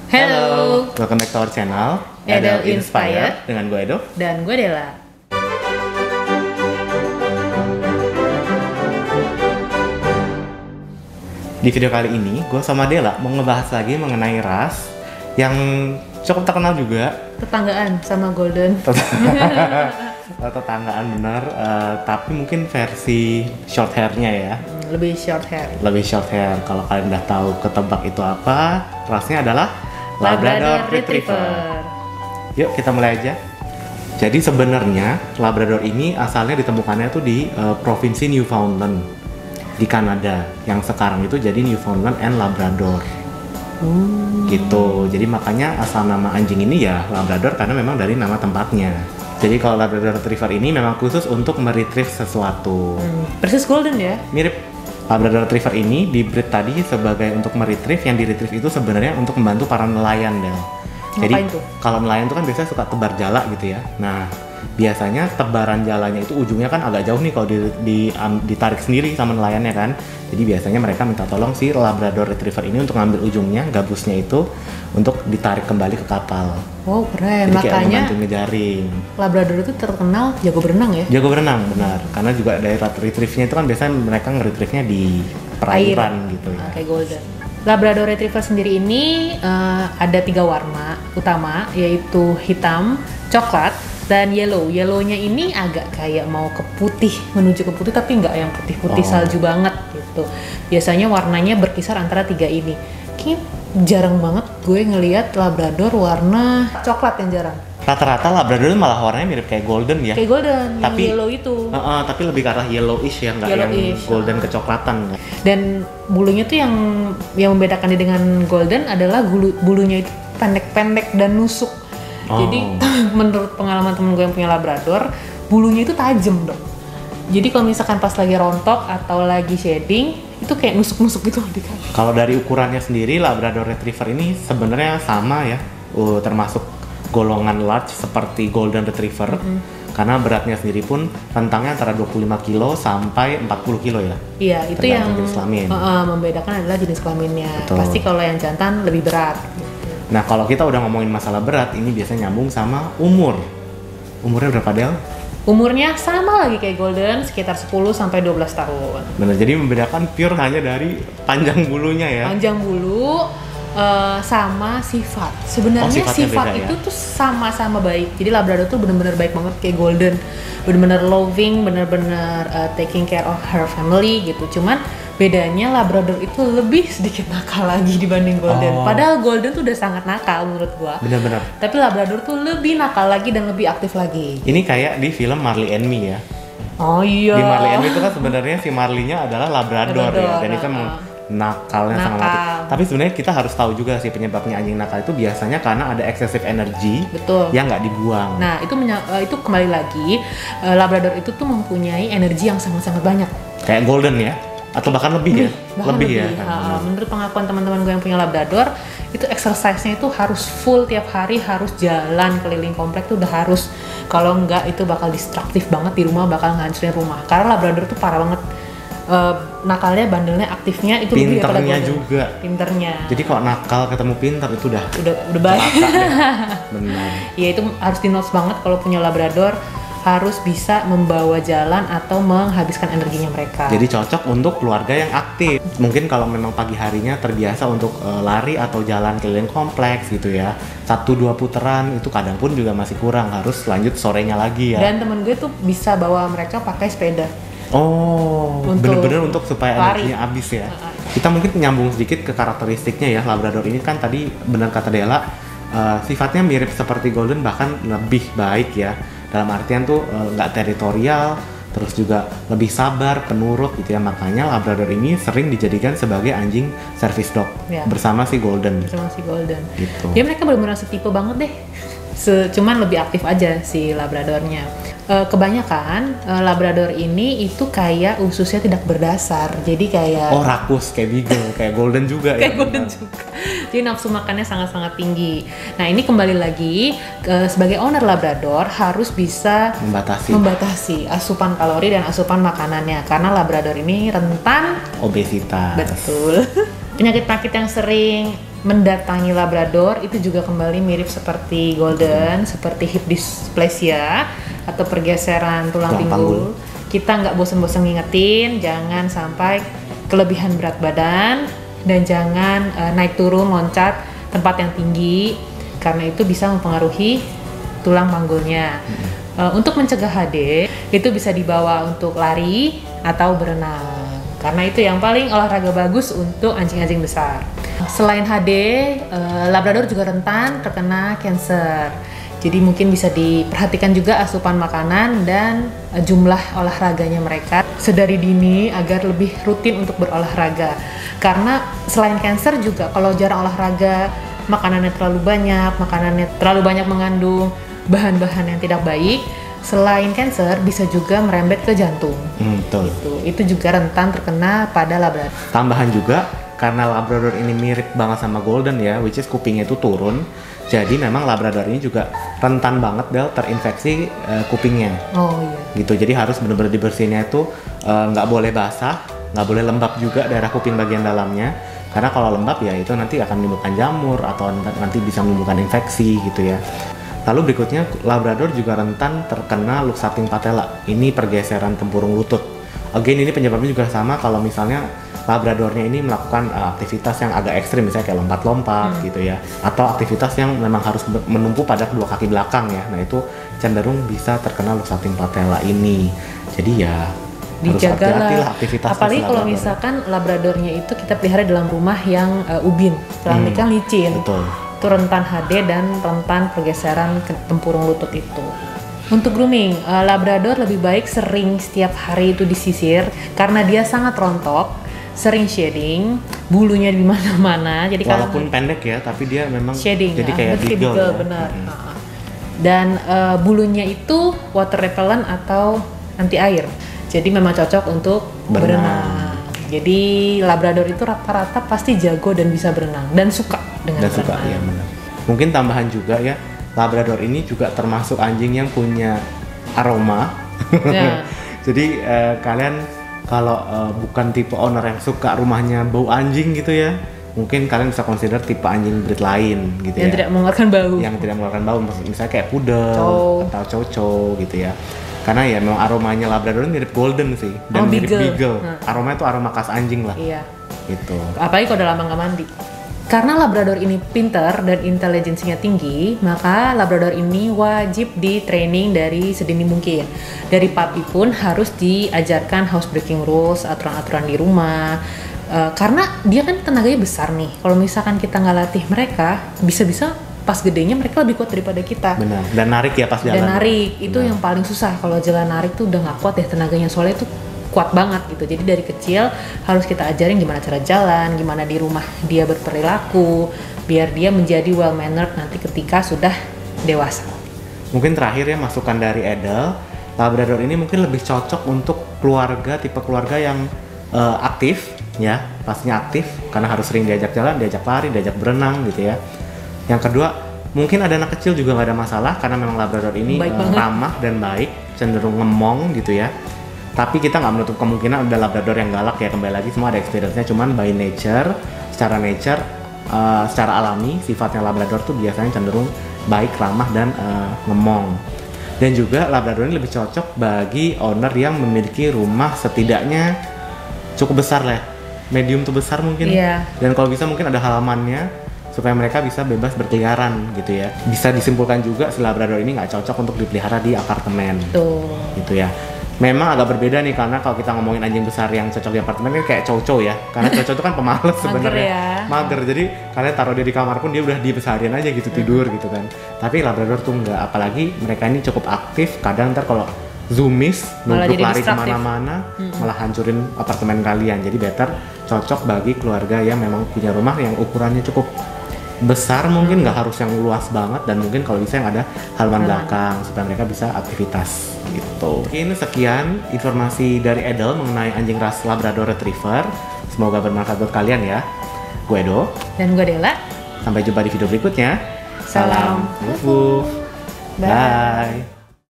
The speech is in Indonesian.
Hello, welcome back to our channel Edel Inspired. dengan gue Edo. Dan gue Dela. Di video kali ini, gue sama Dela mau ngebahas lagi mengenai ras yang cukup terkenal juga. Tetanggaan sama Golden. Tetanggaan bener, tapi mungkin versi short hairnya ya. Lebih short hair. Lebih short hair. Kalau kalian udah tahu ketebak itu apa, rasnya adalah Labrador Retriever. Yuk kita mulai aja. Jadi sebenarnya Labrador ini asalnya ditemukannya tuh di provinsi Newfoundland di Kanada, yang sekarang itu jadi Newfoundland and Labrador. Gitu. Jadi makanya asal nama anjing ini ya Labrador karena memang dari nama tempatnya. Jadi kalau Labrador Retriever ini memang khusus untuk meretrieve sesuatu. Persis Golden ya? Mirip. Labrador Retriever ini dibreed tadi sebagai untuk meretrieve, yang di-retrieve itu sebenarnya untuk membantu para nelayan, Del. Jadi kalau nelayan itu kan biasanya suka tebar jala gitu ya. Nah, biasanya tebaran jalanya itu ujungnya kan agak jauh nih kalau ditarik sendiri sama nelayannya kan. Jadi biasanya mereka minta tolong si Labrador Retriever ini untuk ngambil ujungnya, gabusnya itu untuk ditarik kembali ke kapal. Wow, keren. Jadi kayak makanya membantu ngejaring. Labrador itu terkenal jago berenang ya? Jago berenang, benar. Karena juga daerah retrieve-nya itu kan biasanya mereka nge-retrieve-nya di perairan gitu ya. Kayak Golden. Labrador Retriever sendiri ini ada 3 warna utama, yaitu hitam, coklat, dan yellow. Yellownya ini agak kayak mau ke putih, menuju ke putih, tapi nggak yang putih-putih salju banget gitu. Biasanya warnanya berkisar antara 3 ini. Kayaknya jarang banget gue ngelihat Labrador warna coklat, yang jarang. Rata-rata Labrador itu malah warnanya mirip kayak Golden ya. Kayak Golden, tapi, yang yellow itu. Tapi lebih ke arah yellowish ya, nggak yang Golden kecoklatan. Dan bulunya tuh yang membedakan dia dengan Golden adalah bulunya itu pendek-pendek dan nusuk. Jadi menurut pengalaman temen gue yang punya Labrador, bulunya itu tajam dong. Jadi kalau misalkan pas lagi rontok atau lagi shading, itu kayak nusuk-nusuk gitu di kaki. Kalau dari ukurannya sendiri, Labrador Retriever ini sebenarnya sama ya, termasuk golongan large seperti Golden Retriever. Karena beratnya sendiri pun rentangnya antara 25 kilo sampai 40 kilo ya. Iya, itu yang jenis kelamin. Membedakan adalah jenis kelaminnya. Betul. Pasti kalau yang jantan lebih berat. Nah, kalau kita udah ngomongin masalah berat, ini biasanya nyambung sama umur. Umurnya berapa, Del? Umurnya sama lagi kayak Golden, sekitar 10 sampai 12 tahun. Benar, jadi membedakan pure hanya dari panjang bulunya ya. Panjang bulu sama sifat. Sebenarnya sifat itu tuh sama-sama baik. Jadi Labrador tuh benar-benar baik banget kayak Golden. Benar-benar loving, benar-benar taking care of her family gitu. Cuman bedanya Labrador itu lebih sedikit nakal lagi dibanding Golden. Padahal Golden tuh udah sangat nakal menurut gua. Benar-benar. Tapi Labrador tuh lebih nakal lagi dan lebih aktif lagi. Ini kayak di film Marley and Me ya. Oh iya. Di Marley and Me itu kan sebenarnya si Marley-nya adalah Labrador ya. Dan itu nakalnya sangat mati. Tapi sebenarnya kita harus tahu juga sih penyebabnya anjing nakal itu biasanya karena ada excessive energy. Betul. Yang nggak dibuang. Nah itu kembali lagi Labrador itu tuh mempunyai energi yang sangat-sangat banyak. Kayak Golden ya. Atau bahkan lebih ya? Lebih ya? Menurut pengakuan teman-teman gue yang punya Labrador, itu exercise-nya itu harus full tiap hari, harus jalan keliling komplek tuh udah harus. Kalau enggak itu bakal destruktif banget di rumah, bakal ngancurin rumah. Karena Labrador tuh parah banget. Nakalnya, bandelnya, aktifnya itu lebih daripada Golden. Juga. Pinternya. Jadi kalau nakal ketemu pinter itu udah baik. Benar. Ya itu harus di-notes banget kalau punya Labrador, harus bisa membawa jalan atau menghabiskan energinya mereka. Jadi cocok untuk keluarga yang aktif. Mungkin kalau memang pagi harinya terbiasa untuk lari atau jalan keliling kompleks gitu ya. 1-2 putaran itu kadang pun juga masih kurang, harus lanjut sorenya lagi ya. Dan temen gue tuh bisa bawa mereka pakai sepeda. Bener-bener untuk supaya energinya habis ya. Kita mungkin nyambung sedikit ke karakteristiknya ya. Labrador ini kan tadi benar kata Dela, sifatnya mirip seperti Golden, bahkan lebih baik ya. Dalam artian tuh nggak teritorial, terus juga lebih sabar, penurut gitu ya. Makanya Labrador ini sering dijadikan sebagai anjing service dog bersama si Golden. Gitu. Ya mereka benar-benar setipe banget deh. Cuman lebih aktif aja si Labradornya. Kebanyakan Labrador ini itu kayak ususnya tidak berdasar, jadi kayak rakus kayak Beagle, kayak Golden juga kayak Golden juga. Jadi nafsu makannya sangat-sangat tinggi. Nah ini kembali lagi sebagai owner Labrador harus bisa membatasi asupan kalori dan asupan makanannya, karena Labrador ini rentan obesitas. Betul. Penyakit-penyakit yang sering mendatangi Labrador itu juga kembali mirip seperti Golden, seperti hip dysplasia atau pergeseran tulang pinggul. Kita nggak bosan-bosan ngingetin, jangan sampai kelebihan berat badan dan jangan naik turun loncat tempat yang tinggi karena itu bisa mempengaruhi tulang panggulnya. Untuk mencegah HD itu bisa dibawa untuk lari atau berenang karena itu yang paling olahraga bagus untuk anjing-anjing besar. Selain HD, Labrador juga rentan terkena cancer. Jadi mungkin bisa diperhatikan juga asupan makanan dan jumlah olahraganya mereka sedari dini agar lebih rutin untuk berolahraga. Karena selain cancer juga kalau jarang olahraga, makanannya terlalu banyak mengandung bahan-bahan yang tidak baik, selain cancer bisa juga merembet ke jantung. Betul. Itu juga rentan terkena pada Labrador. Tambahan juga karena Labrador ini mirip banget sama Golden ya, which is kupingnya itu turun. Jadi memang Labrador ini juga rentan banget Del terinfeksi kupingnya. Oh iya. Gitu. Jadi harus benar-benar dibersihinnya itu nggak boleh basah, nggak boleh lembab juga daerah kuping bagian dalamnya. Karena kalau lembab ya itu nanti akan menimbulkan jamur atau nanti bisa menimbulkan infeksi gitu ya. Lalu berikutnya Labrador juga rentan terkena luxating patella. Ini pergeseran tempurung lutut. Again ini penyebabnya juga sama kalau misalnya Labradornya ini melakukan aktivitas yang agak ekstrim misalnya kayak lompat-lompat gitu ya. Atau aktivitas yang memang harus menumpu pada kedua kaki belakang ya. Nah itu cenderung bisa terkena luxating patella ini. Jadi ya dijagalah aktivitas. Apalagi kalau misalkan Labradornya itu kita pelihara dalam rumah yang ubin, ini kan licin. Betul. Itu rentan HD dan rentan pergeseran ke tempurung lutut itu. Untuk grooming, Labrador lebih baik sering setiap hari itu disisir karena dia sangat rontok, sering shading, bulunya di mana-mana. Jadi walaupun pendek ya, tapi dia memang shading, jadi kayak beagle ya. Benar. Dan bulunya itu water repellent atau anti air. Jadi memang cocok untuk berenang. Jadi Labrador itu rata-rata pasti jago dan bisa berenang dan suka dengan berenang. Ya benar. Mungkin tambahan juga ya, Labrador ini juga termasuk anjing yang punya aroma. Ya. Jadi kalian kalau bukan tipe owner yang suka rumahnya bau anjing gitu ya, mungkin kalian bisa consider tipe anjing breed lain gitu yang tidak mengeluarkan bau. Yang tidak mengeluarkan bau, misalnya kayak poodle atau chow gitu ya. Karena ya memang aromanya Labrador mirip Golden sih dan mirip Beagle. Aromanya tuh aroma khas anjing lah. Iya. Gitu. Apalagi kalau udah lama nggak mandi. Karena Labrador ini pintar dan intelijensinya tinggi, maka Labrador ini wajib di training dari sedini mungkin. Dari puppy pun harus diajarkan housebreaking rules, aturan-aturan di rumah. Karena dia kan tenaganya besar nih. Kalau misalkan kita nggak latih mereka, bisa-bisa pas gedenya mereka lebih kuat daripada kita. Benar. Dan narik ya pas jalan. Dan narik itu yang paling susah. Kalau jalan narik tuh udah nggak kuat ya tenaganya, soalnya itu kuat banget gitu. Jadi dari kecil harus kita ajarin gimana cara jalan, gimana di rumah dia berperilaku, biar dia menjadi well mannered nanti ketika sudah dewasa. Mungkin terakhir ya masukan dari Edel, Labrador ini mungkin lebih cocok untuk keluarga, tipe keluarga yang aktif ya, pastinya aktif karena harus sering diajak jalan, diajak lari, diajak berenang gitu ya. Yang kedua, mungkin ada anak kecil juga nggak ada masalah karena memang Labrador ini ramah dan baik, cenderung ngemong gitu ya. Tapi kita nggak menutup kemungkinan ada Labrador yang galak ya, kembali lagi semua ada experience-nya, cuman by nature, secara alami sifatnya Labrador tuh biasanya cenderung baik, ramah dan ngemong. Dan juga Labrador ini lebih cocok bagi owner yang memiliki rumah setidaknya cukup besar lah, medium to besar mungkin. Iya. Dan kalau bisa mungkin ada halamannya, supaya mereka bisa bebas berkeliaran gitu ya. Bisa disimpulkan juga si Labrador ini nggak cocok untuk dipelihara di apartemen. Tuh. Gitu ya. Memang agak berbeda nih karena kalau kita ngomongin anjing besar yang cocok di apartemen kan kayak chow ya. Karena chow itu kan pemalas sebenarnya. Mager. Jadi kalian taruh dia di kamar pun dia udah dibesarin aja gitu tidur gitu kan. Tapi Labrador tuh nggak, apalagi mereka ini cukup aktif. Kadang ntar kalau zoomies, nubruk lari kemana-mana, malah hancurin apartemen kalian. Jadi better cocok bagi keluarga yang memang punya rumah yang ukurannya cukup besar, mungkin nggak harus yang luas banget, dan mungkin kalau bisa yang ada halaman belakang supaya mereka bisa aktivitas gitu. Mungkin sekian informasi dari Edel mengenai anjing ras Labrador Retriever. Semoga bermanfaat buat kalian ya. Gue Edo dan gue Dela. Sampai jumpa di video berikutnya. Salam. Bye.